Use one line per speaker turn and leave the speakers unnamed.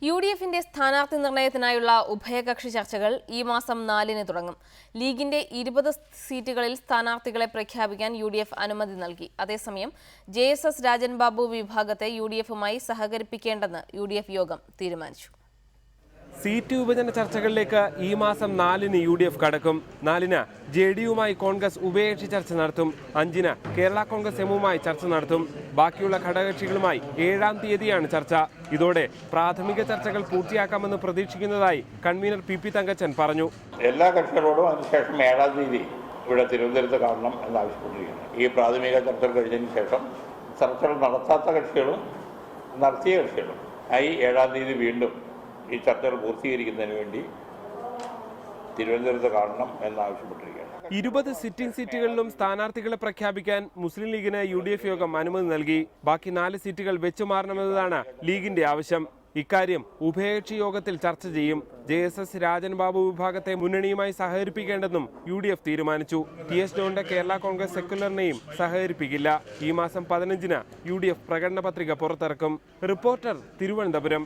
UDFിന്റെ സ്ഥാനാർത്ഥി നിർണയത്തിനായുള്ള ഉഭയകക്ഷി ചർച്ചകൾ ഈ മാസം 4-ന് തുടങ്ങും. ലീഗിന്റെ 20 സീറ്റുകളിൽ സ്ഥാനാർത്ഥികളെ പ്രഖ്യാപിക്കാൻ UDF അനുമതി നൽകി. അതേസമയം JSS രാജൻ ബാബു വിഭാഗത്തെ UDFുമായി സഹകരിപ്പിക്കേണ്ടെന്ന് UDF യോഗം തീരുമാനിച്ചു.
സീറ്റ് വിഭജന ചർച്ചകളിലേക്ക് ഈ മാസം 4-ന് UDF കടക്കും. 4-ന് JDയുമായി കോൺഗ്രസ് ഉഭയകക്ഷി ചർച്ച നടത്തും. 5-ന് കേരള കോൺഗ്രസ് എമ്മുമായി ചർച്ച നടത്തും. ബാക്കിയുള്ള ഘടകകക്ഷികളുമായി 7-ാം തീയതിയാണ് ചർച്ച. ഇതോടെ പ്രാഥമിക ചർച്ചകൾ പൂർത്തിയാക്കാമെന്ന് പ്രതീക്ഷിക്കുന്നതായി കൺവീനർ PP തങ്കച്ചൻ പറഞ്ഞു.
എല്ലാ കക്ഷികളോടും അതിനുശേഷം 7-ാം തീയതി ഇവിടെ തിരുവനന്തപുരത്ത് കാണണം എന്നാവശ്യപ്പെട്ടിരിക്കുന്നു. ഈ പ്രാഥമിക ചർച്ചകൾ കഴിഞ്ഞതിന് ശേഷം ചർച്ചകൾ നടത്താത്ത കക്ഷികളും നടത്തിയ കക്ഷികളും ആയി 7-ാം തീയതി വീണ്ടും ഈ ചർച്ചകൾ പൂർത്തീകരിക്കുന്നതിന് വേണ്ടി തിരുവനന്തപുരത്ത് കാണണം എന്നാവശ്യപ്പെട്ടിരിക്കുകയാണ്.
20 സിറ്റിംഗ് സീറ്റുകളിലും സ്ഥാനാർത്ഥികളെ പ്രഖ്യാപിക്കാൻ മുസ്ലിം ലീഗിന് UDF യോഗം അനുമതി നൽകി. ബാക്കി 4 സീറ്റുകൾ വെച്ചുമാറണമെന്നതാണ് ലീഗിന്റെ ആവശ്യം. ഇക്കാര്യം ഉഭയകക്ഷി യോഗത്തിൽ ചർച്ച ചെയ്യും. JSS രാജൻ ബാബു വിഭാഗത്തെ മുന്നണിയുമായി സഹകരിപ്പിക്കേണ്ടെന്നും UDF തീരുമാനിച്ചു. TS ജോണിന്റെ കേരള കോൺഗ്രസ് സെക്യുലറിനെയും സഹകരിപ്പിക്കില്ല. ഈ മാസം 15-ന് UDF പ്രകടന പത്രിക പുറത്തിറക്കും. റിപ്പോർട്ടർ, തിരുവനന്തപുരം.